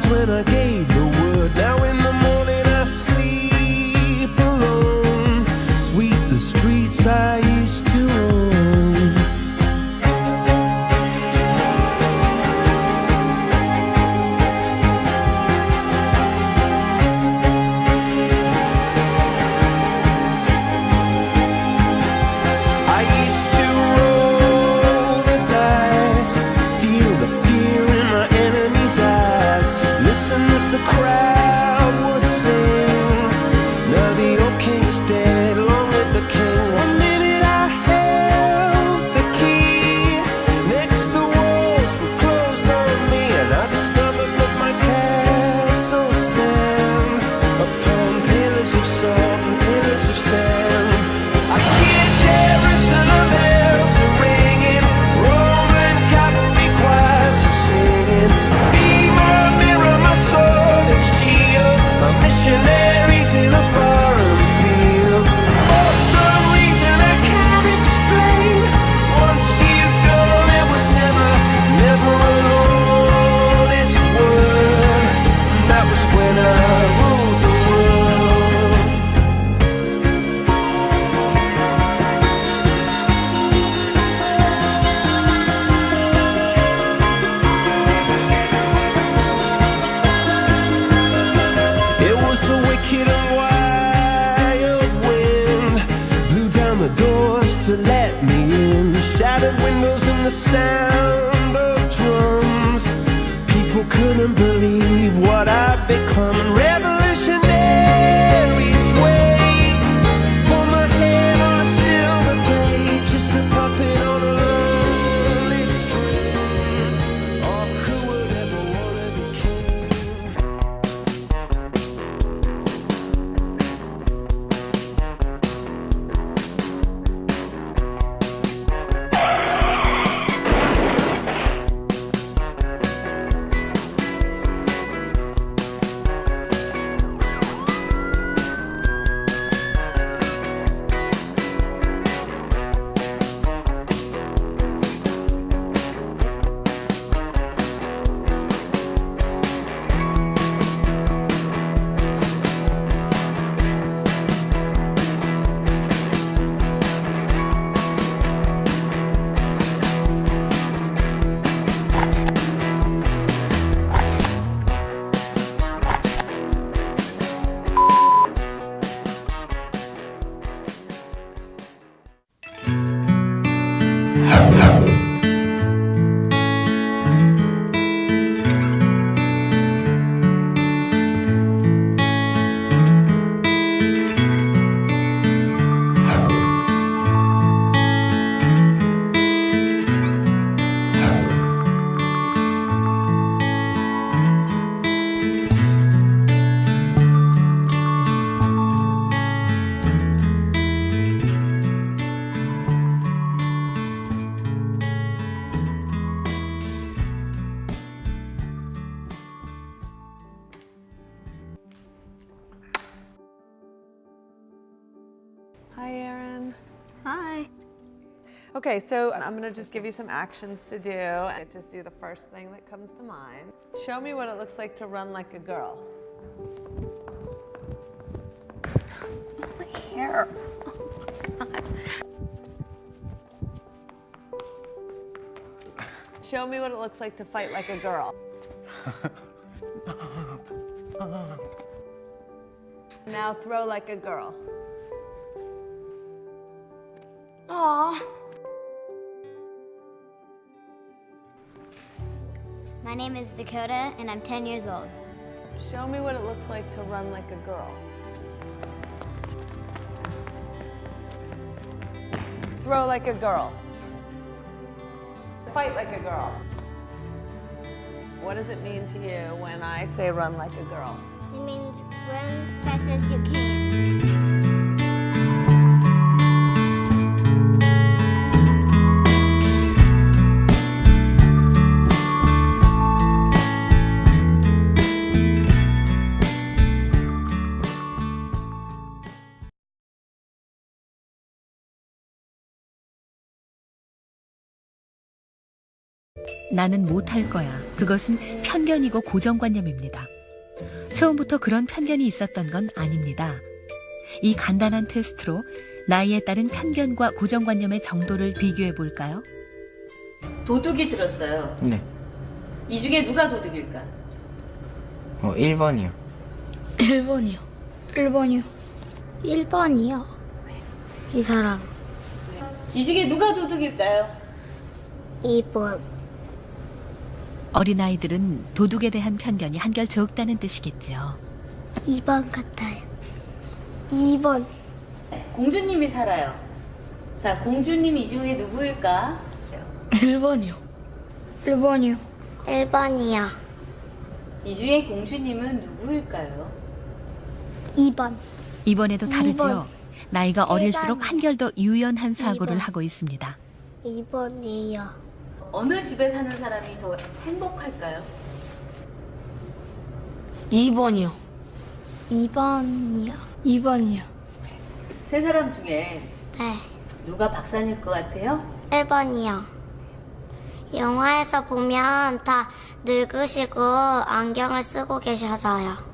was when I gave the word. Now in the morning I sleep alone. Sweep the streets I used to own. I used to roll the dice, feel the fear in my enemy's eyes, listen as the crowd would sing. Now the old king is dead, long live the king. One minute I held the key, next the walls were closed on me, and I discovered that my castle stand upon pillars of salt and pillars of sand. I hear Jerusalem bells are ringing, Roman cavalry choirs are singing. Be my mirror, my sword and shield, my missionaries in a foreign field. For some reason I can't explain, once you'd gone there was never an honest word. That was when I ruled the world. It was the wicked and wild wind, blew down the doors to let me in, shattered windows and the sound of drums. People couldn't believe what I'd become, and revolutionaries wait for my head on a silver plate, just a puppet on a lonely string. Oh, who would ever wanna be king? Hi, Erin. Hi. Okay, so I'm gonna just give you some actions to do. I just do the first thing that comes to mind. Show me what it looks like to run like a girl. My hair. Oh my God. Show me what it looks like to fight like a girl. Now throw like a girl. Aw. My name is Dakota, and I'm 10 years old. Show me what it looks like to run like a girl. Throw like a girl. Fight like a girl. What does it mean to you when I say run like a girl? It means run fast as you can. 나는 못할 거야. 그것은 편견이고 고정관념입니다. 처음부터 그런 편견이 있었던 건 아닙니다. 이 간단한 테스트로 나이에 따른 편견과 고정관념의 정도를 비교해 볼까요? 도둑이 들었어요. 네. 이 중에 누가 도둑일까? 1번이요. 1번이요. 1번이요. 1번이요. 이 사람. 이 중에 누가 도둑일까요? 2번. 어린아이들은 도둑에 대한 편견이 한결 적다는 뜻이겠죠. 2번 같아요. 2번. 공주님이 살아요. 자, 공주님이 이 중에 누구일까? 1번이요. 1번이요. 1번이요. 이 중에 공주님은 누구일까요? 2번. 이번에도 다르죠. 2번. 나이가 어릴수록 1번. 한결 더 유연한 사고를 2번. 하고 있습니다. 2번이요. 어느 집에 사는 사람이 더 행복할까요? 2번이요. 2번이요. 2번이요. 세 사람 중에 네. 누가 박사일 것 같아요? 1번이요. 영화에서 보면 다 늙으시고 안경을 쓰고 계셔서요.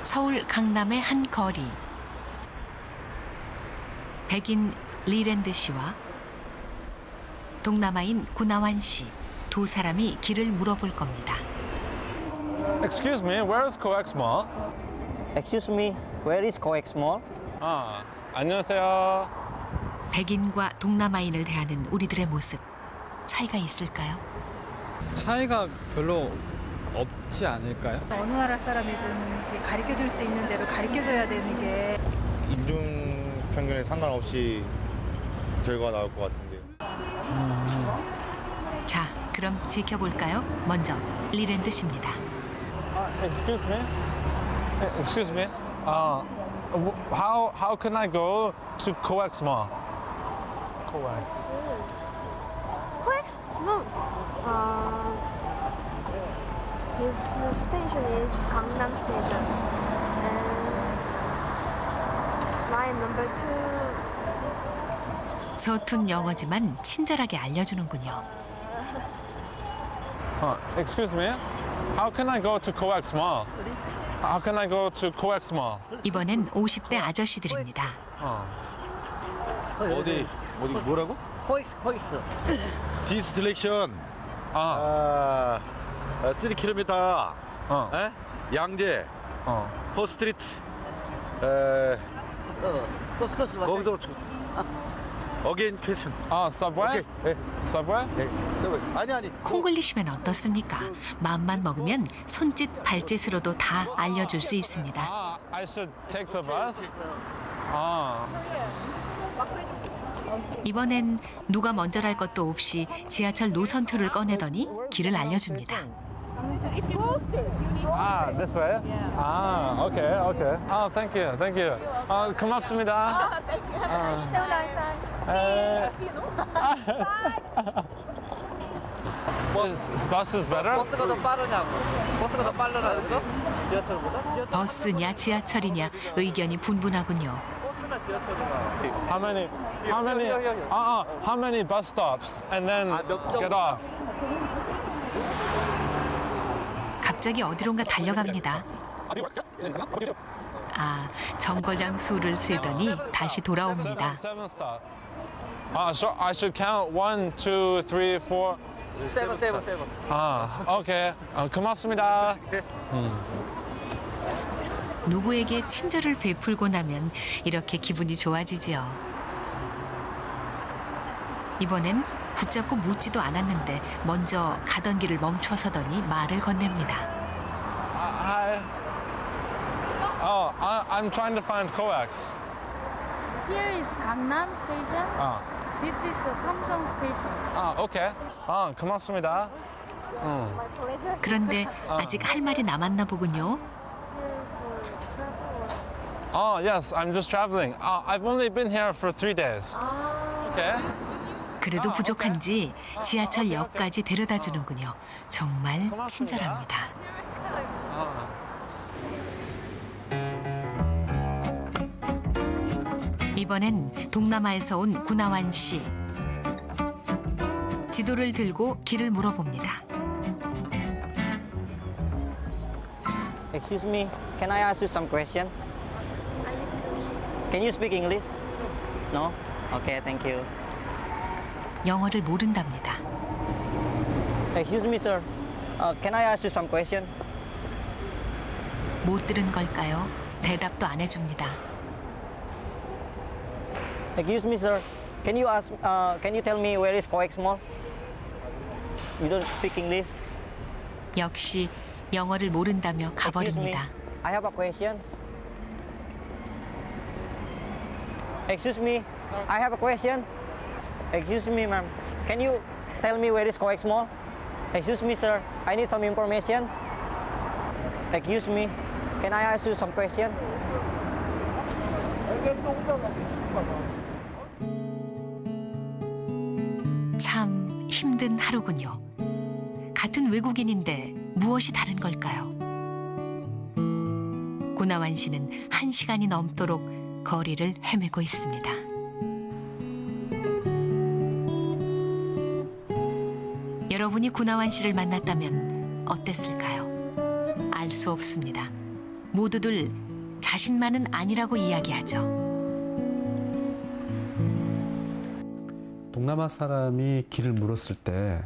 서울 강남의 한 거리. 백인 리랜드 씨와 동남아인 구나완 씨 두 사람이 길을 물어볼 겁니다. Excuse me, where is COEX Mall? Excuse me, where is COEX Mall? 아, 안녕하세요. 백인과 동남아인을 대하는 우리들의 모습 차이가 있을까요? 차이가 별로 없지 않을까요? 어느 나라 사람이든지 가르쳐줄 수 있는 대로 가르쳐줘야 되는 게 인종 편견에 상관없이 결과가 나올 것 같은데. 자, 그럼 지켜볼까요? 먼저 리랜드 씨입니다. Excuse me? Excuse me? How can I go to COEX Mall? COEX. Coex? No. This station is Gangnam Station. And line number 2. 서툰 영어지만 친절하게 알려주는군요. Excuse me? How can I go to COEX Mall? How can I go to COEX Mall? 이번엔 50대 아저씨들입니다. 어디 뭐라고? 코엑스. This direction. 3km. 양재. 포스트리트. 거기서 어게인 패슨. Subway? 오케이. Subway? 아니. 콩글리시면 어떻습니까? 마음만 먹으면 손짓 발짓으로도 다 알려줄 수 있습니다. I should take the bus? 이번엔 누가 먼저랄 것도 없이 지하철 노선표를 꺼내더니 길을 알려줍니다. This way? Okay. Thank you. 고맙습니다. Bus is better? 버스가 더 빠르냐고. 버스가 더 빠르라고? 지하철보다? 버스냐 지하철이냐 의견이 분분하군요. 버스나 지하철이나. How many bus stops and then get off? 갑자기 어디론가 달려갑니다. 아, 정거장 수를 세더니 다시 돌아옵니다. Seven stop. So I should count 1, 2, 3, 4. 세븐. Okay. 고맙습니다. 누구에게 친절을 베풀고 나면 이렇게 기분이 좋아지지요. 이번엔 붙잡고 묻지도 않았는데 먼저 가던 길을 멈춰서더니 말을 건넵니다. Hi. I'm trying to find COEX. Here is Gangnam Station. This is a Samsung Station. 오케이. 고맙습니다. My pleasure. 그런데 아직 할 말이 남았나 보군요. Yes, I'm just traveling. I've only been here for 3 days. Okay. 그래도 부족한지 지하철역까지 데려다 주는군요. 정말 친절합니다. 이번엔 동남아에서 온 구나완 씨. 지도를 들고 길을 물어봅니다. Excuse me, can I ask you some question? Can you speak English? No? Okay, thank you. 영어를 모른답니다. Excuse me, sir. Can I ask you some question? 못 들은 걸까요? 대답도 안 해줍니다. Excuse me, sir. Can you tell me where is COEX Mall? You don't speak English. 역시 영어를 모른다며 가버립니다. I have a question. Excuse me, I have a question. Excuse me, ma'am. Can you tell me where is COEX Mall? Excuse me, sir. I need some information. Excuse me. Can I ask you some question? 참 힘든 하루군요. 같은 외국인인데 무엇이 다른 걸까요? 구나완 씨는 1시간이 넘도록 거리를 헤매고 있습니다. 여러분이 구나완 씨를 만났다면 어땠을까요? 알 수 없습니다. 모두들 자신만은 아니라고 이야기하죠. 동남아 사람이 길을 물었을 때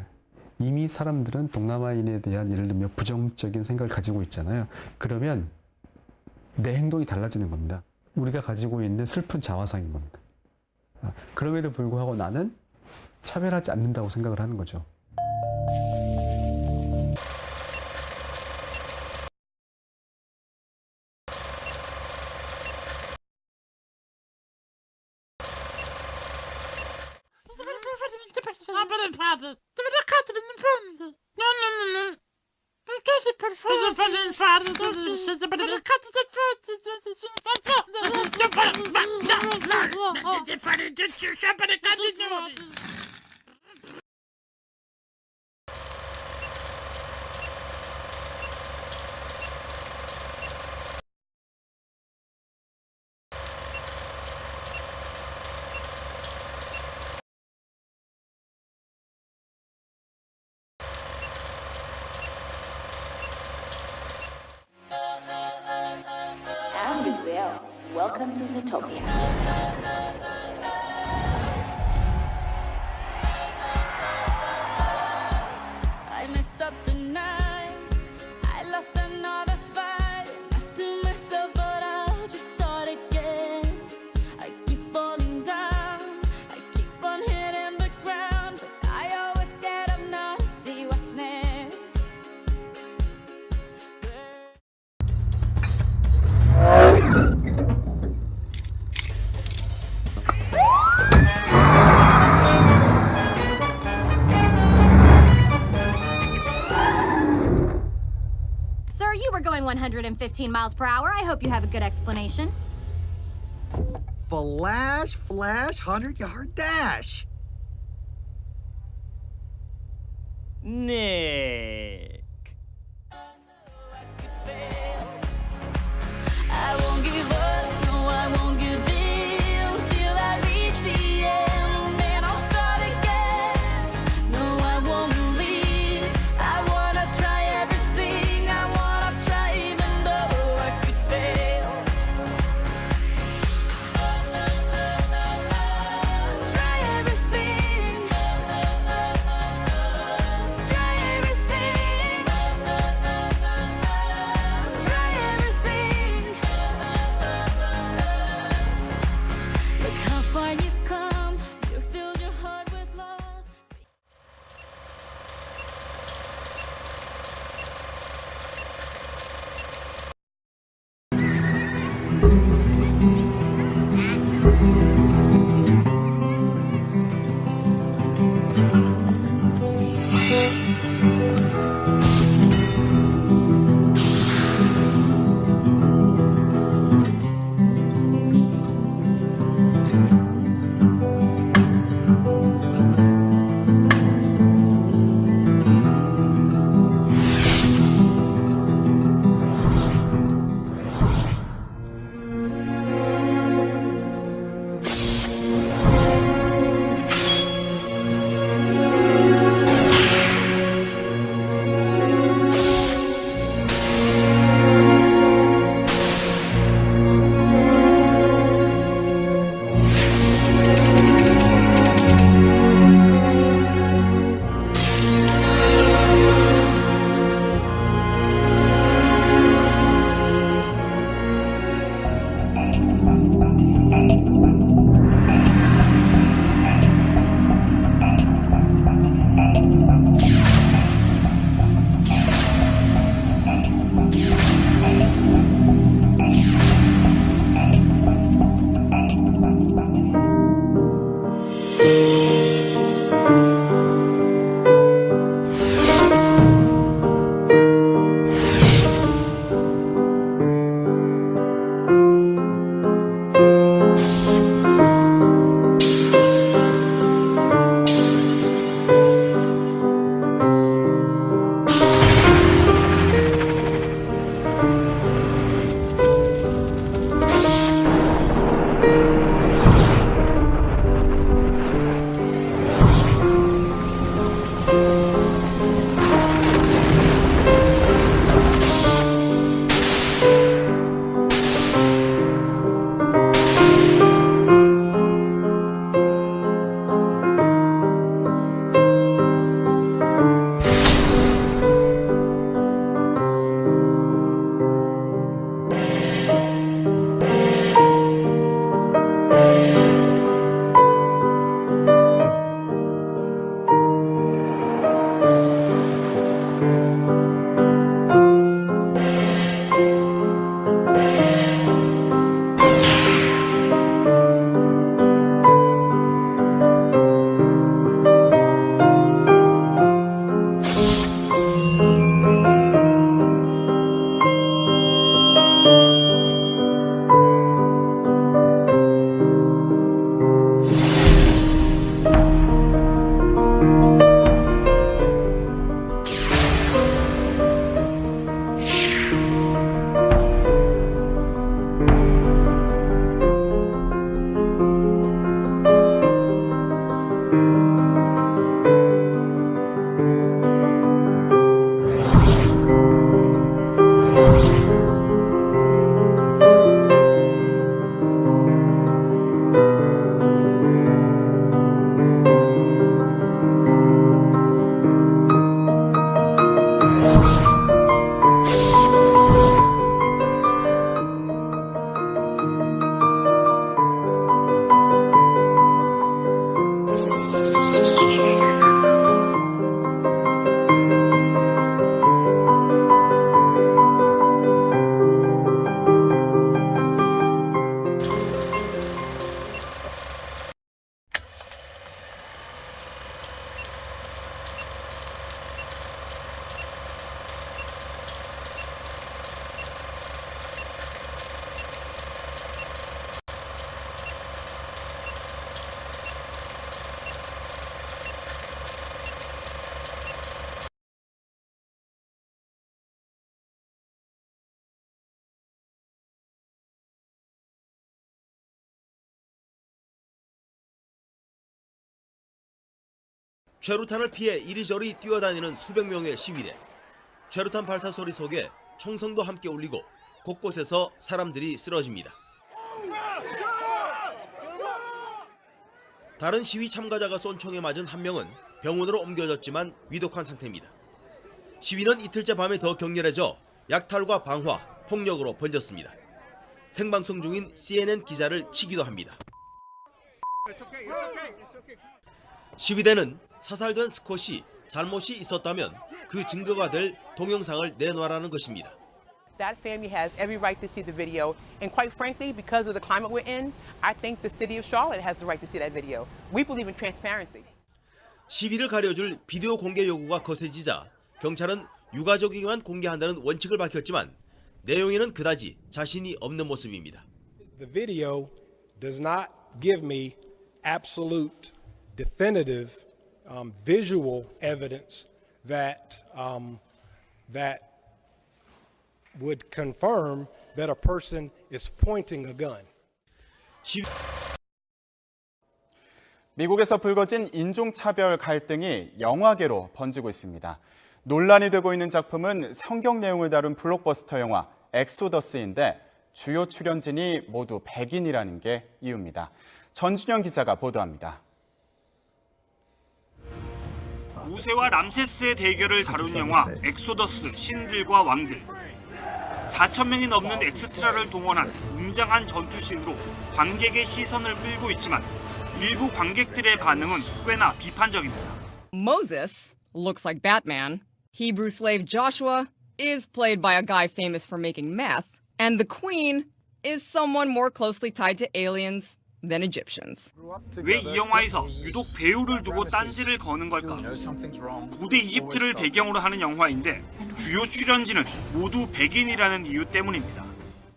이미 사람들은 동남아인에 대한 예를 들면 부정적인 생각을 가지고 있잖아요. 그러면 내 행동이 달라지는 겁니다. 우리가 가지고 있는 슬픈 자화상인 겁니다. 그럼에도 불구하고 나는 차별하지 않는다고 생각을 하는 거죠. Welcome to Zootopia. I messed up tonight. I lost another fight. I still mess up, but I'll just start again. I keep falling down. I keep on hitting the ground, but I always get up now to see what's next. Sir, you were going 115 miles per hour. I hope you have a good explanation. Flash, 100-yard dash. Nick. I won't give up, no, I won't give in till I reach the end. Then I'll start again. No, I won't leave. I wanna try everything. I wanna try even though I could fail. Try everything. Try everything. 최루탄을 피해 이리저리 뛰어다니는 수백 명의 시위대. 최루탄 발사 소리 속에 총성도 함께 울리고 곳곳에서 사람들이 쓰러집니다. 다른 시위 참가자가 쏜 총에 맞은 한 명은 병원으로 옮겨졌지만 위독한 상태입니다. 시위는 이틀째 밤에 더 격렬해져 약탈과 방화, 폭력으로 번졌습니다. 생방송 중인 CNN 기자를 치기도 합니다. 시위대는 사살된 스콧이 잘못이 있었다면 그 증거가 될 동영상을 내놓으라는 것입니다. That family has every right to see the video, and quite frankly, because of the climate we're in, I think the city of Charlotte has the right to see that video. We believe in transparency. 시위를 가려줄 비디오 공개 요구가 거세지자 경찰은 유가족에게만 공개한다는 원칙을 밝혔지만 내용에는 그다지 자신이 없는 모습입니다. The video does not give me absolute, definitive, visual evidence that would confirm that a person is pointing a gun. 미국에서 불거진 인종차별 갈등이 영화계로 번지고 있습니다. 논란이 되고 있는 작품은 성경 내용을 다룬 블록버스터 영화 엑소더스인데 주요 출연진이 모두 백인이라는 게 이유입니다. 전준영 기자가 보도합니다. 모세와 람세스의 대결을 다룬 영화 엑소더스 신들과 왕들. 4,000명이 넘는 엑스트라를 동원한 웅장한 전투씬으로 관객의 시선을 끌고 있지만 일부 관객들의 반응은 꽤나 비판적입니다. Moses looks like Batman. Hebrew slave Joshua is played by a guy famous for making meth. And the queen is someone more closely tied to aliens than Egyptians. 왜 이 영화에서 유독 배우를 두고 딴지를 거는 걸까? 고대 이집트를 배경으로 하는 영화인데 주요 출연진은 모두 백인이라는 이유 때문입니다.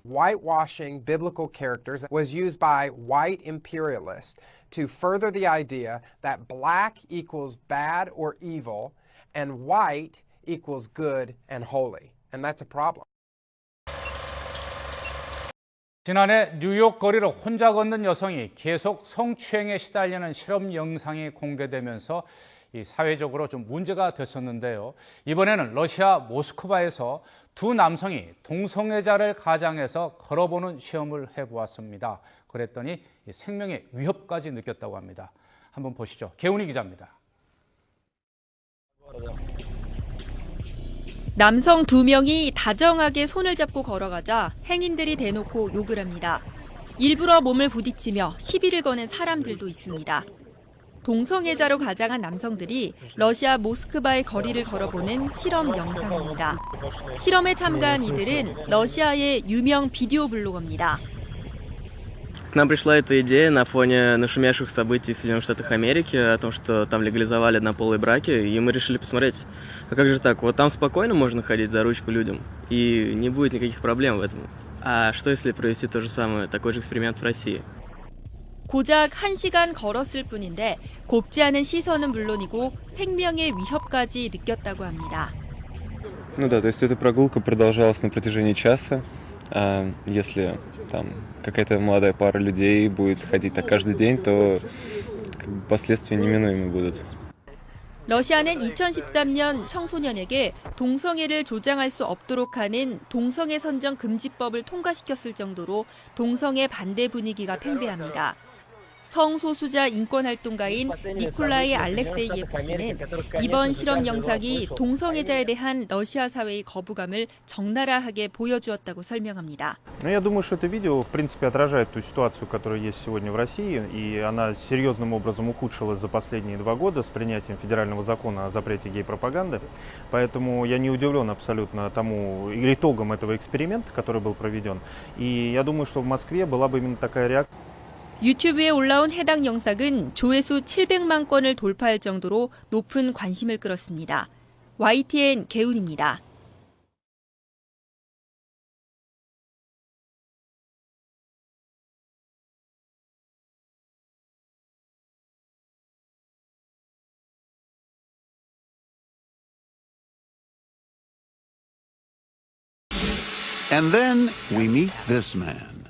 Whitewashing biblical characters was used by white imperialists to further the idea that black equals bad or evil and white equals good and holy. And that's a problem. 지난해 뉴욕 거리를 혼자 걷는 여성이 계속 성추행에 시달리는 실험 영상이 공개되면서 사회적으로 좀 문제가 됐었는데요. 이번에는 러시아 모스크바에서 두 남성이 동성애자를 가장해서 걸어보는 시험을 해보았습니다. 그랬더니 생명의 위협까지 느꼈다고 합니다. 한번 보시죠. 개훈이 기자입니다. 남성 2명이 다정하게 손을 잡고 걸어가자 행인들이 대놓고 욕을 합니다. 일부러 몸을 부딪히며 시비를 거는 사람들도 있습니다. 동성애자로 가장한 남성들이 러시아 모스크바의 거리를 걸어보는 실험 영상입니다. 실험에 참가한 이들은 러시아의 유명 비디오 블로거입니다. К нам пришла эта идея на фоне нашумевших событий в Соединенных Штатах Америки, о том, что там легализовали однополые браки, и мы решили посмотреть, а как же так, вот там спокойно можно ходить за ручку людям, и не будет никаких проблем в этом. А что если провести то же самое, такой же эксперимент в России? 고작 1시간 걸었을 뿐인데 곱지 않은 시선은 물론이고 생명의 위협까지 느꼈다고 합니다. Ну да, то есть эта прогулка продолжалась на протяжении часа. Если там какая-то молодая пара людей будет ходить так каждый день, то последствия неминуемы будут. 러시아는 2013년 청소년에게 동성애를 조장할 수 없도록 하는 동성애 선정 금지법을 통과시켰을 정도로 동성애 반대 분위기가 팽배합니다. 성소수자 인권활동가인 니콜라이 알렉세이예프 씨는 이번 실험 영상이 동성애자에 대한 러시아 사회의 거부감을 적나라하게 보여주었다고 설명합니다. Я думаю, что это видео, в принципе, отражает ту ситуацию, которая есть сегодня в России, и она серьезным образом ухудшилась за последние 2 года с принятием федерального закона о запрете гей-пропаганды. Поэтому я не удивлен абсолютно тому итогам этого эксперимента, который был проведен. И я думаю, что в Москве была бы именно такая реакция. 유튜브에 올라온 해당 영상은 조회수 700만 건을 돌파할 정도로 높은 관심을 끌었습니다. YTN 개훈입니다. And then we meet this man.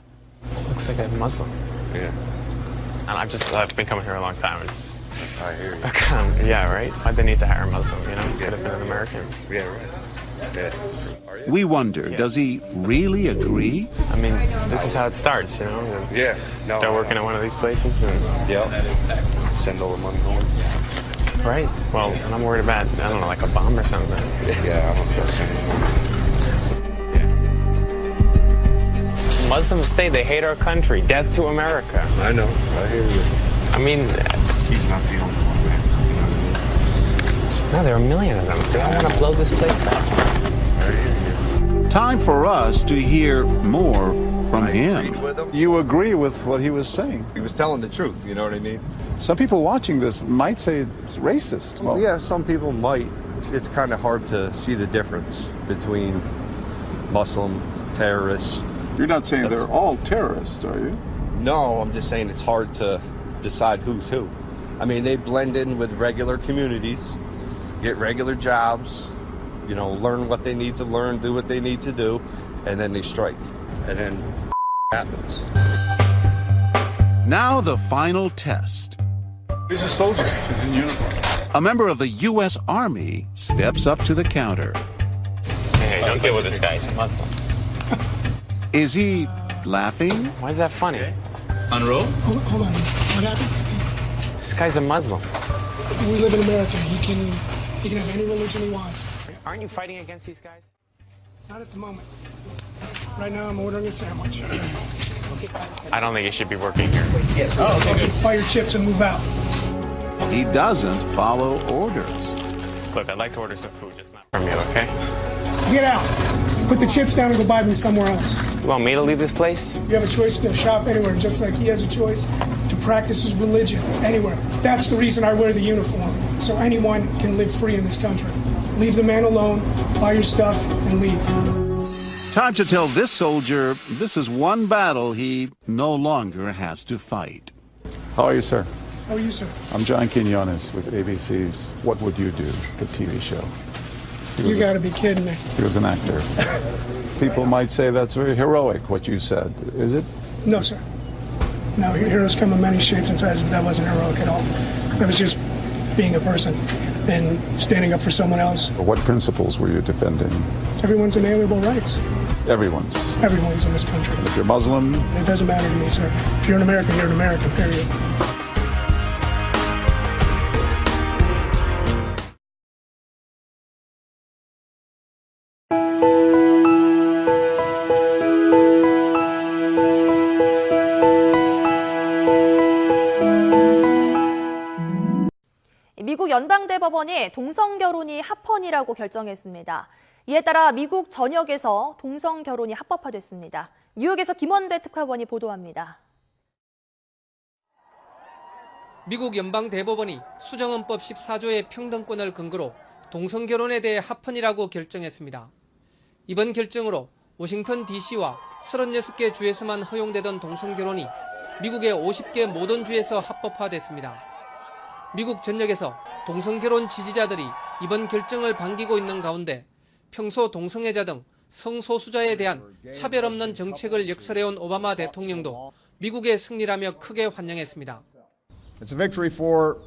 Looks like a Muslim. Yeah. And I've been coming here a long time. I hear you. Yeah, right? Why'd they need to hire a Muslim, you know? Could have been an American. Yeah, right. Yeah. We wonder, does he really agree? I mean, this is how it starts, you know? And start working at one of these places and... Send all the money home. Right. Well, and I'm worried about, I don't know, like a bomb or something. Yeah, I'm not Muslims say they hate our country. Death to America. I know. I hear you. I mean... He's not the only one. No, there are a million of them. They all want to blow this place up. Time for us to hear more from him. You agree with what he was saying? He was telling the truth, you know what I mean? Some people watching this might say it's racist. Well, yeah, some people might. It's kind of hard to see the difference between Muslim terrorists. You're not saying they're all terrorists, are you? No, I'm just saying it's hard to decide who's who. I mean, they blend in with regular communities, get regular jobs, you know, learn what they need to learn, do what they need to do, and then they strike. And then happens. Now the final test. He's a soldier. He's in uniform. A member of the U.S. Army steps up to the counter. Hey, don't deal with this guy. He's a Muslim. Is he laughing? Why is that funny? Unroll? Hold on. What happened? This guy's a Muslim. We live in America. He can have any religion he wants. Aren't you fighting against these guys? Not at the moment. Right now, I'm ordering a sandwich. I don't think you should be working here. Yes. Oh, okay, good. Buy your chips and move out. He doesn't follow orders. Look, I'd like to order some food, just not from you, okay? Get out. Put the chips down and go buy them somewhere else. You want me to leave this place? You have a choice to shop anywhere, just like he has a choice to practice his religion anywhere. That's the reason I wear the uniform, so anyone can live free in this country. Leave the man alone, buy your stuff, and leave. Time to tell this soldier this is one battle he no longer has to fight. How are you, sir? How are you, sir? I'm John Quinones with ABC's What Would You Do, the TV show. You gotta be kidding me. He was an actor. People might say that's very heroic, what you said. Is it? No, sir. No, heroes come in many shapes and sizes. That wasn't heroic at all. That was just being a person and standing up for someone else. What principles were you defending? Everyone's inalienable rights. Everyone's. Everyone's in this country. And if you're Muslim? It doesn't matter to me, sir. If you're an American, you're an American, period. 미국 연방대법원이 동성결혼이 합헌이라고 결정했습니다. 이에 따라 미국 전역에서 동성결혼이 합법화됐습니다. 뉴욕에서 김원배 특파원이 보도합니다. 미국 연방대법원이 수정헌법 14조의 평등권을 근거로 동성결혼에 대해 합헌이라고 결정했습니다. 이번 결정으로 워싱턴 DC와 36개 주에서만 허용되던 동성결혼이 미국의 50개 모든 주에서 합법화됐습니다. 미국 전역에서 동성결혼 지지자들이 이번 결정을 반기고 있는 가운데 평소 동성애자 등 성소수자에 대한 차별 없는 정책을 역설해온 오바마 대통령도 미국의 승리라며 크게 환영했습니다. It's a victory for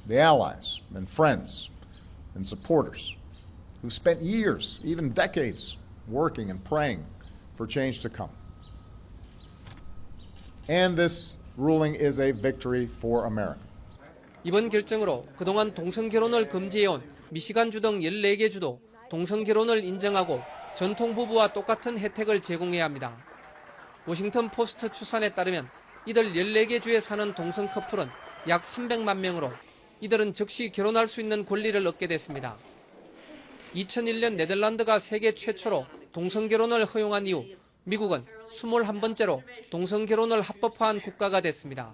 the allies and friends and supporters who spent years, even decades, working and praying for change to come. And this ruling is a victory for America. 이번 결정으로 그동안 동성결혼을 금지해온 미시간주 등 14개 주도 동성결혼을 인정하고 전통 부부와 똑같은 혜택을 제공해야 합니다. 워싱턴 포스트 추산에 따르면 이들 14개 주에 사는 동성 커플은 약 300만 명으로 이들은 즉시 결혼할 수 있는 권리를 얻게 됐습니다. 2001년 네덜란드가 세계 최초로 동성결혼을 허용한 이후 미국은 21번째로 동성결혼을 합법화한 국가가 됐습니다.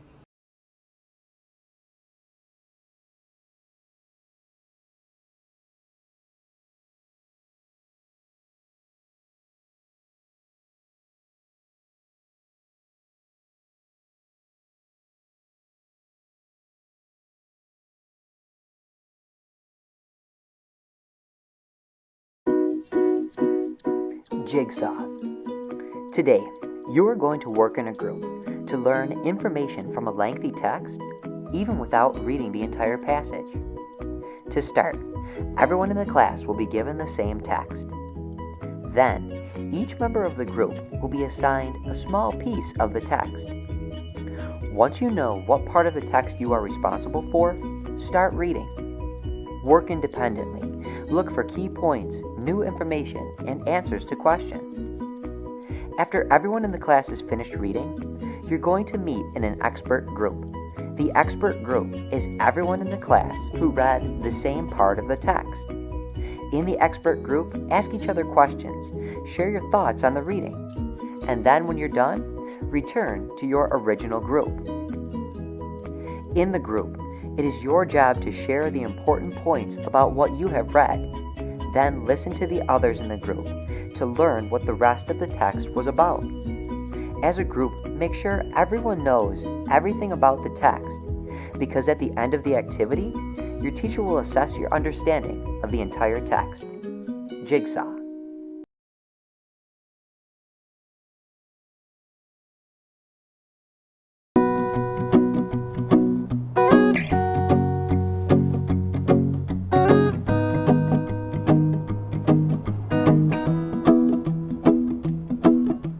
Jigsaw. Today, you are going to work in a group to learn information from a lengthy text even without reading the entire passage. To start, everyone in the class will be given the same text. Then, each member of the group will be assigned a small piece of the text. Once you know what part of the text you are responsible for, start reading. Work independently. Look for key points, new information, and answers to questions. After everyone in the class is finished reading, you're going to meet in an expert group. The expert group is everyone in the class who read the same part of the text. In the expert group, ask each other questions, share your thoughts on the reading, and then when you're done, return to your original group. In the group, it is your job to share the important points about what you have read. Then listen to the others in the group to learn what the rest of the text was about. As a group, make sure everyone knows everything about the text, because at the end of the activity, your teacher will assess your understanding of the entire text. Jigsaw.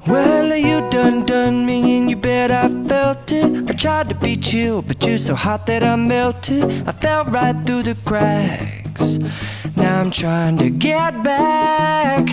Well, you done me and you bet I felt it. I tried to be chill, but you're so hot that I melted. I fell right through the cracks. Now I'm trying to get back.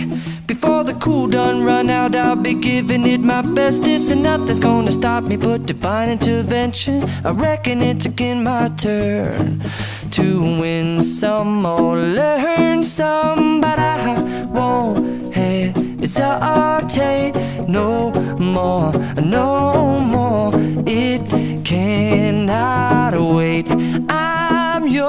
Before the cool done run out, I'll be giving it my bestest, and nothing's gonna stop me but divine intervention. I reckon it's again my turn to win some or learn some, but I won't hesitate no more, no more. It cannot wait. I'm yours.